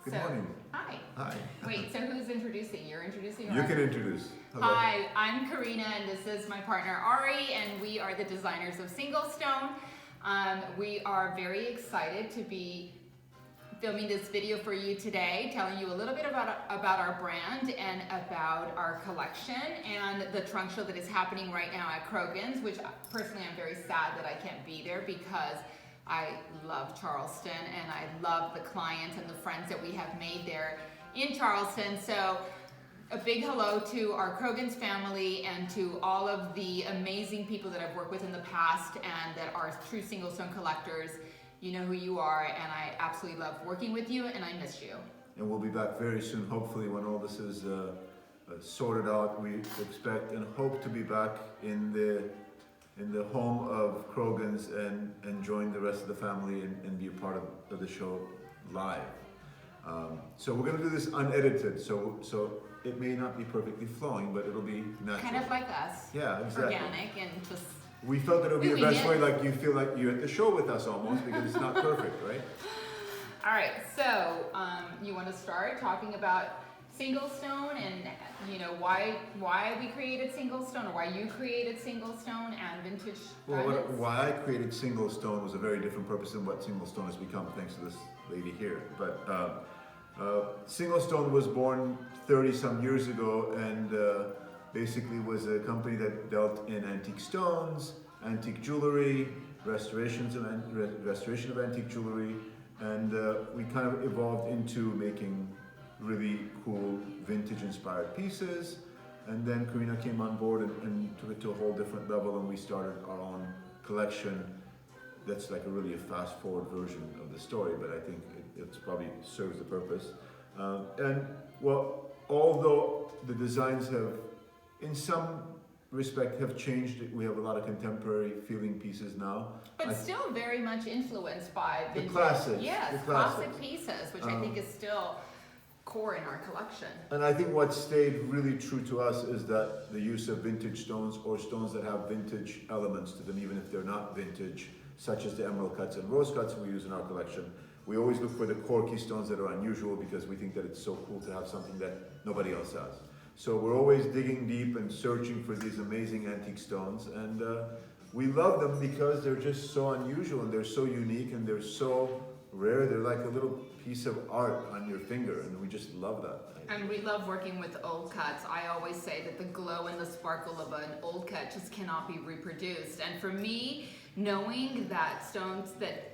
Good morning. Hi. Hi. Wait, so who's introducing? You're introducing? You can introduce. Hello. Hi, I'm Corina, and this is my partner Ari, and we are the designers of Single Stone. We are very excited to be filming this video for you today, telling you a little bit about our brand and about our collection and the trunk show that is happening right now at Croghan's, which personally I'm very sad that I can't be there because I love Charleston and I love the clients and the friends that we have made there in Charleston. So a big hello to our Croghan's family and to all of the amazing people that I've worked with in the past and that are true single stone collectors. You know who you are, and I absolutely love working with you, and I miss you. And we'll be back very soon, hopefully, when all this is sorted out. We expect and hope to be back in the home of Croghan's and join the rest of the family and be a part of the show live. So we're going to do this unedited, so it may not be perfectly flowing, but it'll be natural. Kind of like us. Yeah, exactly. Organic and just... We felt that it would be the best way, like you feel like you're at the show with us almost, because it's not perfect, right? All right, so you want to start talking about Single Stone and why we created Single Stone, or why you created Single Stone and vintage diamonds? Well, why I created Single Stone was a very different purpose than what Single Stone has become, thanks to this lady here. But Single Stone was born 30-some years ago, and basically was a company that dealt in antique stones, antique jewelry, restoration of antique jewelry, and we kind of evolved into making really cool vintage-inspired pieces. And then Corina came on board and took it to a whole different level, and we started our own collection. That's like really a fast-forward version of the story, but I think it probably serves the purpose. And well, although the designs have, in some respect, have changed, we have a lot of contemporary feeling pieces now. But still very much influenced by vintage. The classics. Yes, the classic pieces, which I think is still core in our collection. And I think what stayed really true to us is that the use of vintage stones, or stones that have vintage elements to them, even if they're not vintage, such as the emerald cuts and rose cuts we use in our collection. We always look for the quirky stones that are unusual because we think that it's so cool to have something that nobody else has. So we're always digging deep and searching for these amazing antique stones, and we love them because they're just so unusual and they're so unique and they're so rare. They're like a little piece of art on your finger, and we just love that. And we love working with old cuts. I always say that the glow and the sparkle of an old cut just cannot be reproduced. And for me, knowing that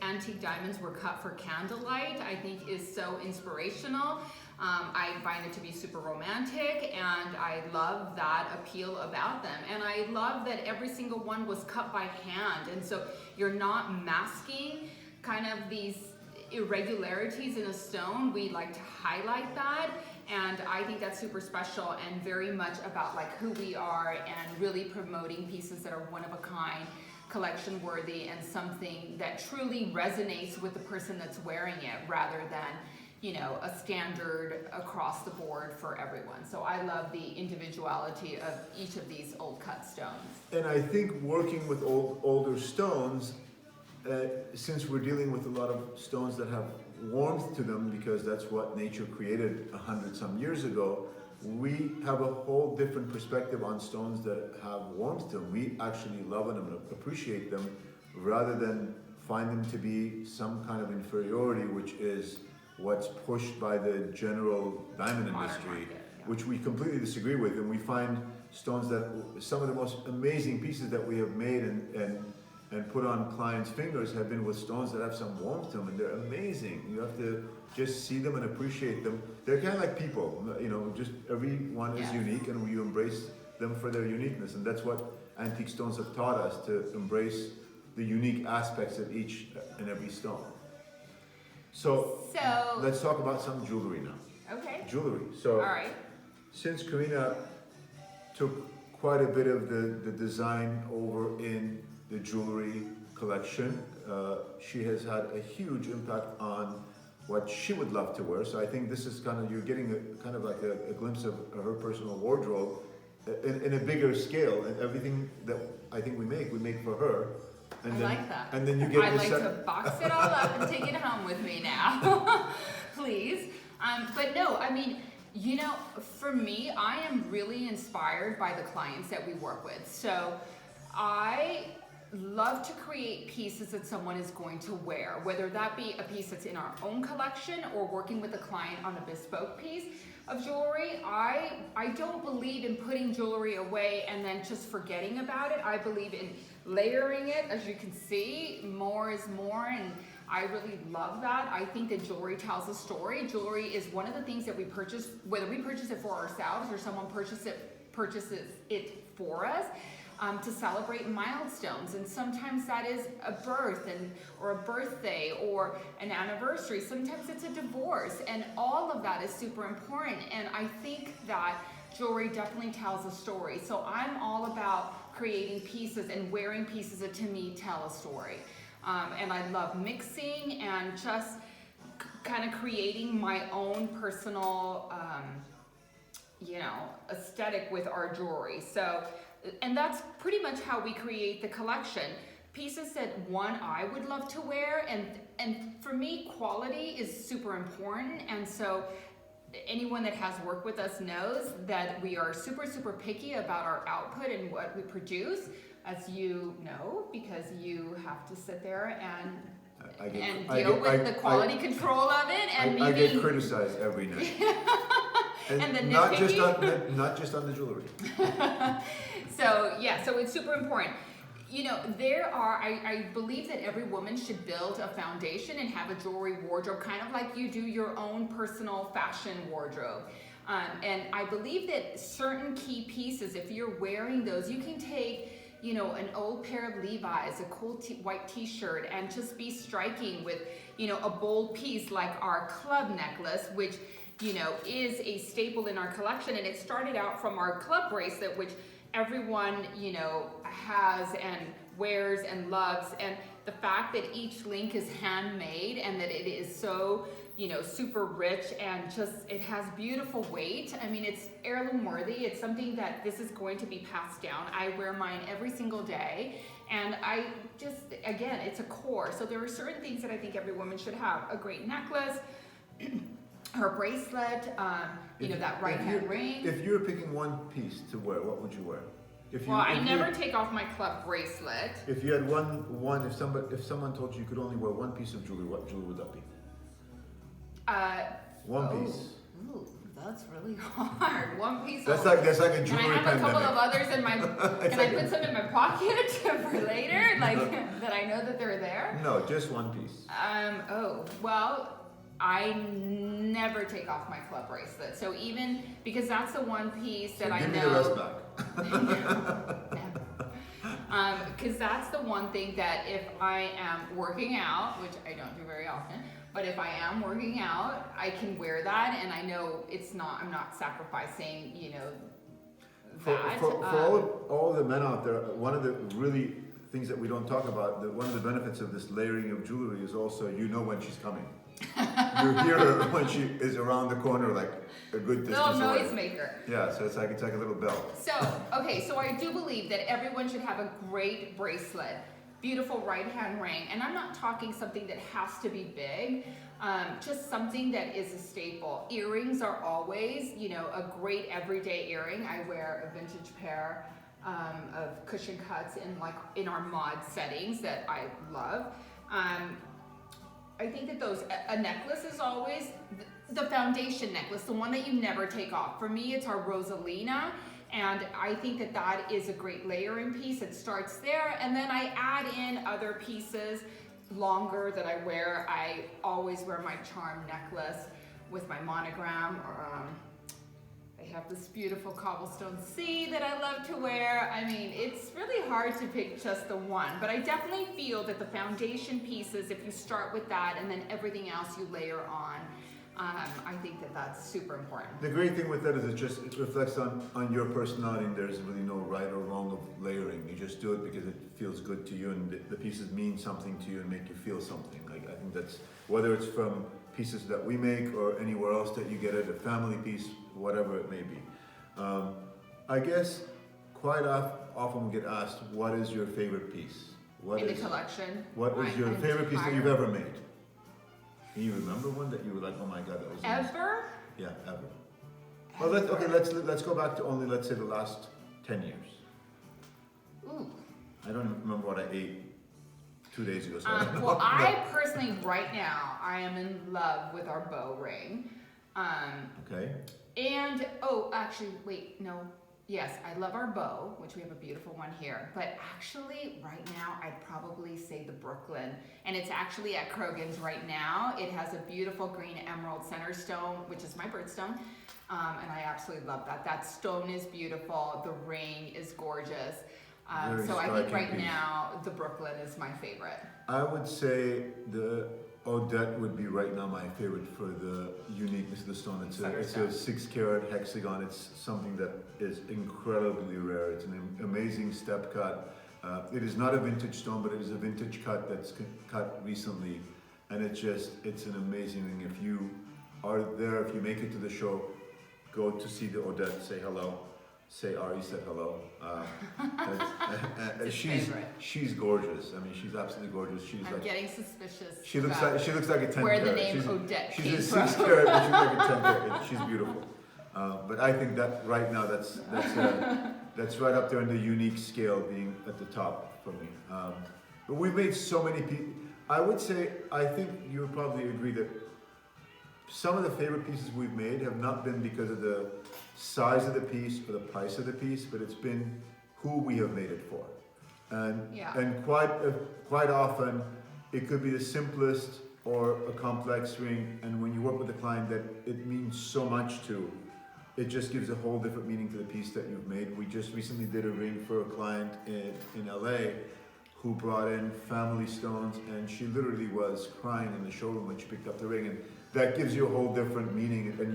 antique diamonds were cut for candlelight, I think is so inspirational. I find it to be super romantic, and I love that appeal about them. And I love that every single one was cut by hand, and so you're not masking kind of these irregularities in a stone. We like to highlight that, and I think that's super special and very much about like who we are and really promoting pieces that are one of a kind, collection worthy, and something that truly resonates with the person that's wearing it, rather than a standard across the board for everyone. So I love the individuality of each of these old cut stones. And I think working with older stones, since we're dealing with a lot of stones that have warmth to them, because that's what nature created 100-some years ago, we have a whole different perspective on stones that have warmth to them. We actually love them and appreciate them, rather than find them to be some kind of inferiority, which is what's pushed by the general diamond industry, which we completely disagree with. And we find stones that, some of the most amazing pieces that we have made and put on clients' fingers have been with stones that have some warmth to them, and they're amazing. You have to just see them and appreciate them. They're kind of like people, just everyone is unique, and we embrace them for their uniqueness. And that's what antique stones have taught us, to embrace the unique aspects of each and every stone. So let's talk about some jewelry now. Okay. Jewelry. So, all right. Since Corina took quite a bit of the design over in the jewelry collection, she has had a huge impact on what she would love to wear. So I think this is you're getting a glimpse of her personal wardrobe in a bigger scale, and everything that I think we make for her. And I like that. And then you get I'd like to box it all up and take it home with me now. Please. But no, I mean, you know, for me, I am really inspired by the clients that we work with. So I love to create pieces that someone is going to wear, whether that be a piece that's in our own collection or working with a client on a bespoke piece of jewelry. I don't believe in putting jewelry away and then just forgetting about it. I believe in layering it. As you can see, more is more, and I really love that. I think that jewelry tells a story. Jewelry is one of the things that we purchase, whether we purchase it for ourselves or someone purchases it for us. To celebrate milestones, and sometimes that is a birth or a birthday or an anniversary. Sometimes it's a divorce, and all of that is super important. And I think that jewelry definitely tells a story. So I'm all about creating pieces and wearing pieces that to me tell a story. And I love mixing and just kind of creating my own personal, aesthetic with our jewelry. So. And that's pretty much how we create the collection. Pieces that I would love to wear, and for me, quality is super important. And so anyone that has worked with us knows that we are super, super picky about our output and what we produce, as you know, because you have to sit there and deal with the quality control of it. And I get criticized every night. And the not nitpicky? not just on the jewelry. So yeah, so it's super important. You know, I believe that every woman should build a foundation and have a jewelry wardrobe, kind of like you do your own personal fashion wardrobe. And I believe that certain key pieces, if you're wearing those, you can take, you know, an old pair of Levi's, a cool white t-shirt, and just be striking with, you know, a bold piece like our club necklace, which, you know, is a staple in our collection. And it started out from our club bracelet, which everyone, you know, has and wears and loves. And the fact that each link is handmade and that it is so, you know, super rich and just, it has beautiful weight. I mean, it's heirloom worthy. It's something that this is going to be passed down. I wear mine every single day. And I just, again, it's a core. So there are certain things that I think every woman should have. A great necklace, her bracelet, that right hand ring. If you were picking one piece to wear, what would you wear? I never take off my club bracelet. If you had if someone told you could only wear one piece of jewelry, what jewelry would that be? One piece. Ooh, that's really hard. One piece. That's like a jewelry Can I have pandemic. a couple of others in my? Can I put some in my pocket for later, like that I know that they're there? No, just one piece. I never take off my club bracelet. So even because that's the one piece that I know. Give me the rest back. Because that's the one thing that if I am working out, which I don't do very often, but if I am working out, I can wear that, and I know I'm not sacrificing, you know, that. For all the men out there, one of the really things that we don't talk about, one of the benefits of this layering of jewelry is also, you know, when she's coming. You hear her when she is around the corner, like a good distance Little away. noisemaker. Yeah, so it's like a little bell. So I do believe that everyone should have a great bracelet, beautiful right hand ring, and I'm not talking something that has to be big, just something that is a staple. Earrings are always, you know, a great everyday earring. I wear a vintage pair of cushion cuts in our mod settings that I love. I think that a necklace is always the foundation necklace, the one that you never take off. For me, it's our Rosalina, and I think that is a great layering piece. It starts there, and then I add in other pieces longer that I wear. I always wear my charm necklace with my monogram, or I have this beautiful cobblestone C that I love to wear. I mean, it's really hard to pick just the one, but I definitely feel that the foundation pieces, if you start with that and then everything else you layer on, I think that that's super important. The great thing with that is it reflects on your personality, and there's really no right or wrong of layering. You just do it because it feels good to you, and the pieces mean something to you and make you feel something. Like, I think that's, whether it's from pieces that we make or anywhere else that you get it, a family piece, whatever it may be. I guess quite often we get asked, what is your favorite piece? In the collection? What is your favorite piece that you've ever made? Can you remember one that you were like, oh my god, that was amazing? Ever? Yeah, ever. Well, let's go back to only, let's say, the last 10 years. Ooh. I don't even remember what I ate 2 days ago. So I don't know. Well, I personally, right now, I am in love with our bow ring. Okay. And, oh, actually, wait, no. Yes, I love our bow, which we have a beautiful one here. But actually, right now, I'd probably say the Brooklyn. And it's actually at Croghan's right now. It has a beautiful green emerald center stone, which is my birthstone. And I absolutely love that. That stone is beautiful. The ring is gorgeous. So I think right now, the Brooklyn is my favorite. I would say the Odette would be right now my favorite for the uniqueness of the stone. It's a 6-carat hexagon. It's something that is incredibly rare. It's an amazing step cut. It is not a vintage stone, but it is a vintage cut that's cut recently. And it's an amazing thing. If you are there, if you make it to the show, go to see the Odette, say hello. Say Ari said hello. She's gorgeous. I mean, she's absolutely gorgeous. I'm getting suspicious. She looks like a 10 where carat. the name Odette came She's from. a 6 carat, but she's like a 10 carat. She's beautiful. But I think that right now that's right up there in the unique scale, being at the top for me. But we've made so many people. I think you would probably agree that some of the favorite pieces we've made have not been because of the size of the piece or the price of the piece, but it's been who we have made it for. And quite often it could be the simplest or a complex ring, and when you work with a client that it means so much to, it just gives a whole different meaning to the piece that you've made. We just recently did a ring for a client in LA who brought in family stones, and she literally was crying in the showroom when she picked up the ring, and that gives you a whole different meaning, and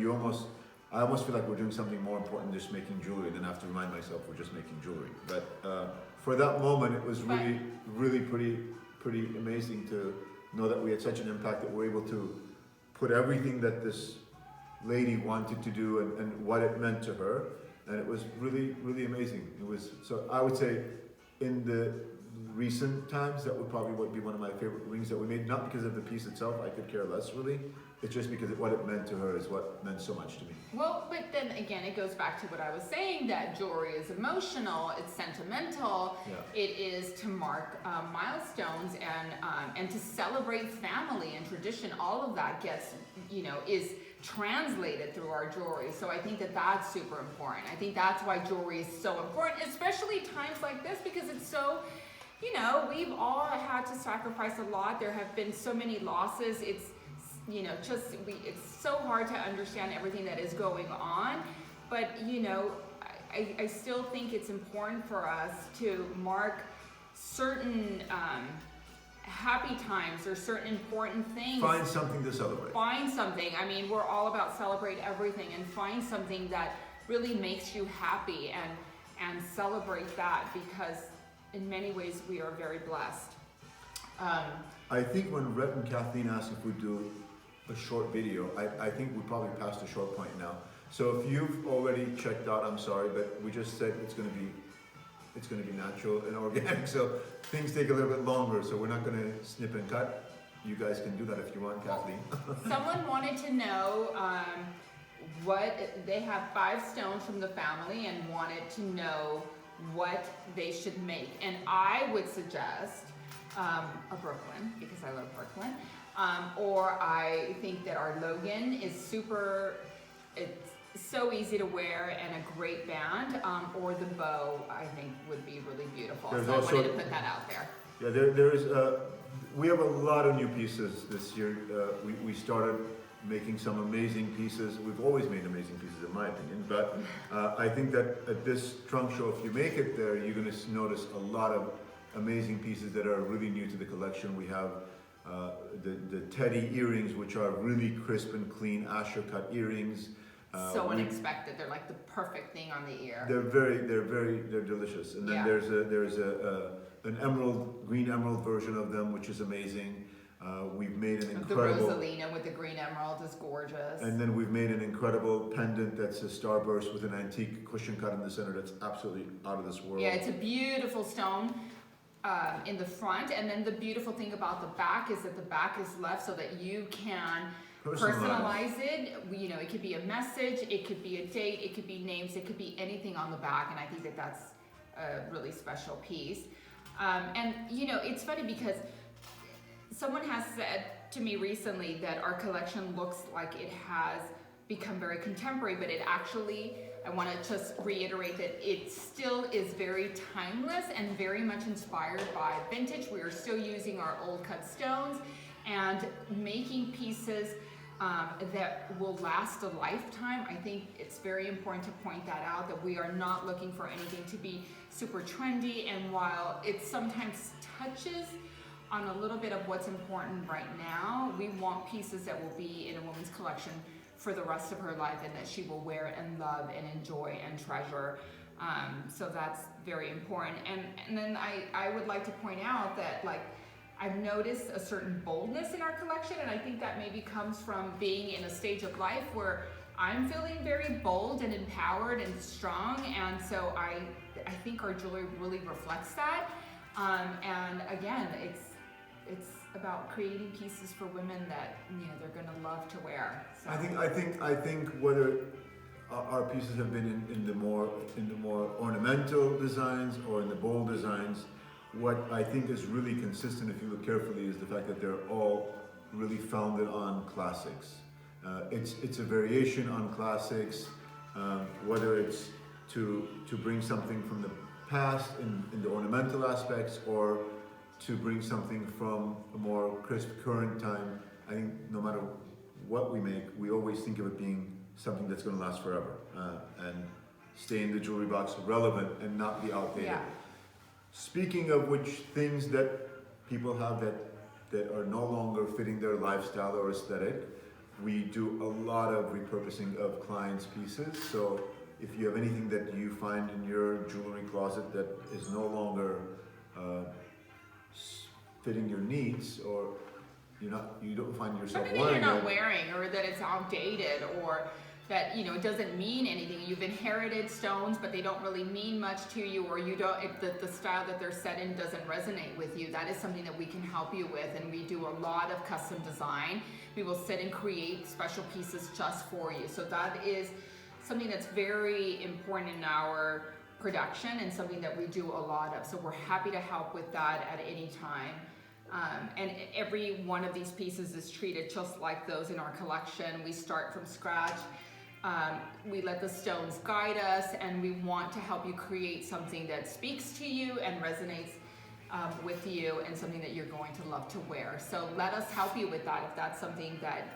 I almost feel like we're doing something more important than just making jewelry, then I have to remind myself we're just making jewelry. But for that moment, it was really pretty amazing to know that we had such an impact that we're able to put everything that this lady wanted to do and what it meant to her, and it was really amazing. So I would say in the recent times, that would probably be one of my favorite rings that we made, not because of the piece itself, I could care less really. It's just because what it meant to her is what meant so much to me. Well, but then again, it goes back to what I was saying, that jewelry is emotional, it's sentimental, It is to mark milestones and to celebrate family and tradition. All of that is translated through our jewelry. So I think that that's super important. I think that's why jewelry is so important, especially times like this, because it's so, we've all had to sacrifice a lot. There have been so many losses. It's so hard to understand everything that is going on, but I still think it's important for us to mark certain happy times or certain important things. Find something to celebrate. Find something. I mean, we're all about celebrate everything, and find something that really makes you happy and celebrate that, because in many ways we are very blessed. I think when Rhett and Kathleen asked if we do a short video, I think we probably passed the short point now. So if you've already checked out, I'm sorry, but we just said it's going to be natural and organic. So things take a little bit longer. So we're not going to snip and cut. You guys can do that if you want, Kathleen. Someone wanted to know they have 5 stones from the family and wanted to know what they should make. And I would suggest a Brooklyn, because I love Brooklyn. Or I think that our Logan is it's so easy to wear and a great band, or the bow I think would be really beautiful. So I wanted to put that out there. Yeah, we have a lot of new pieces this year. We started making some amazing pieces. We've always made amazing pieces in my opinion, but I think that at this trunk show, if you make it there, you're going to notice a lot of amazing pieces that are really new to the collection. We have the teddy earrings, which are really crisp and clean Asher cut earrings. So unexpected. They're like the perfect thing on the ear. They're delicious. And then there's an green emerald version of them, which is amazing. We've made an incredible. The Rosalina with the green emerald is gorgeous. And then we've made an incredible pendant that's a starburst with an antique cushion cut in the center that's absolutely out of this world. Yeah, it's a beautiful stone. in the front, and then the beautiful thing about the back is that the back is left so that you can personalize it. You know, it could be a message, it could be a date, it could be names, it could be anything on the back, and I think that that's a really special piece. And you know, it's funny because someone has said to me recently that our collection looks like it has become very contemporary, but it actually, I want to just reiterate that it still is very timeless and very much inspired by vintage. We are still using our old cut stones and making pieces that will last a lifetime. I think it's very important to point that out, that we are not looking for anything to be super trendy, and while it sometimes touches on a little bit of what's important right now, we want pieces that will be in a woman's collection for the rest of her life and that she will wear and love and enjoy and treasure. So that's very important. And then I would like to point out that, like, I've noticed a certain boldness in our collection, and I think that maybe comes from being in a stage of life where I'm feeling very bold and empowered and strong, and so I think our jewelry really reflects that. And again, it's about creating pieces for women that, you know, they're gonna love to wear. So. I think whether our pieces have been in the more ornamental designs or in the bold designs, what I think is really consistent, if you look carefully, is the fact that they're all really founded on classics. It's a variation on classics, whether it's to bring something from the past in the ornamental aspects, or to bring something from a more crisp current time. I think no matter what we make, we always think of it being something that's going to last forever and stay in the jewelry box relevant and not be outdated. Yeah. Speaking of which, things that people have that are no longer fitting their lifestyle or aesthetic, we do a lot of repurposing of clients' pieces. So if you have anything that you find in your jewelry closet that is no longer fitting your needs, or you don't find yourself something wearing that you're not it, wearing, or that it's outdated, or that, you know, it doesn't mean anything. You've inherited stones, but they don't really mean much to you, or you don't, if the style that they're set in doesn't resonate with you, that is something that we can help you with. And we do a lot of custom design. We will sit and create special pieces just for you. So that is something that's very important in our production, and something that we do a lot of. So we're happy to help with that at any time. And every one of these pieces is treated just like those in our collection. We start from scratch. We let the stones guide us, and we want to help you create something that speaks to you and resonates with you, and something that you're going to love to wear. So let us help you with that if that's something that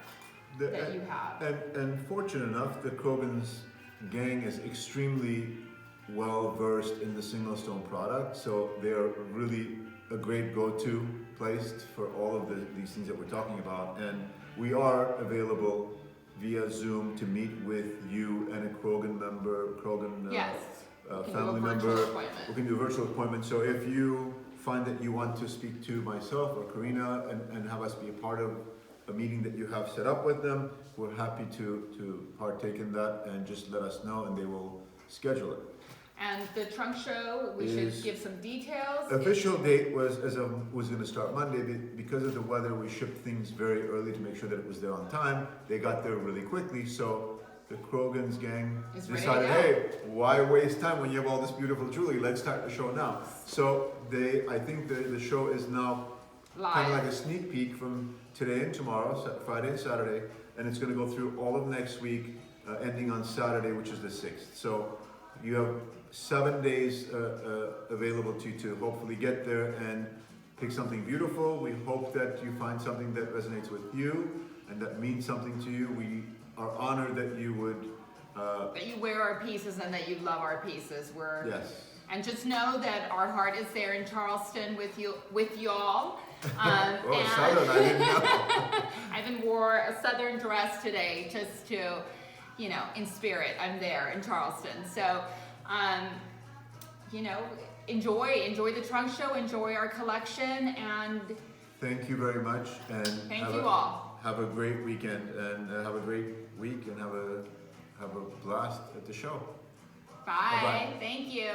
you have. And fortunate enough, the Croghan's gang is extremely well versed in the single stone product, so they're really a great go-to place for all of these things that we're talking about. And we are available via Zoom to meet with you and a Croghan member, Yes. family member. We can do a virtual appointment. So if you find that you want to speak to myself or Corina and have us be a part of a meeting that you have set up with them, we're happy to partake in that, and just let us know and they will schedule it. And the trunk show, we should give some details. Official date was going to start Monday. Because of the weather, we shipped things very early to make sure that it was there on time. They got there really quickly, so the Croghan's gang decided, hey, why waste time when you have all this beautiful jewelry? Let's start the show now. So I think the show is now kind of like a sneak peek from today and tomorrow, Friday and Saturday, and it's going to go through all of next week, ending on Saturday, which is the 6th. So you have 7 days available to hopefully get there and pick something beautiful. We hope that you find something that resonates with you and that means something to you. We are honored that you would that you wear our pieces and that you love our pieces. Yes. And just know that our heart is there in Charleston with y'all. Southern, I didn't know. I even wore a Southern dress today just to, you know, in spirit, I'm there in Charleston. So, you know, enjoy the trunk show, enjoy our collection, and thank you very much. And thank you all. Have a great weekend, and have a great week, and have a blast at the show. Bye. Bye-bye. Thank you.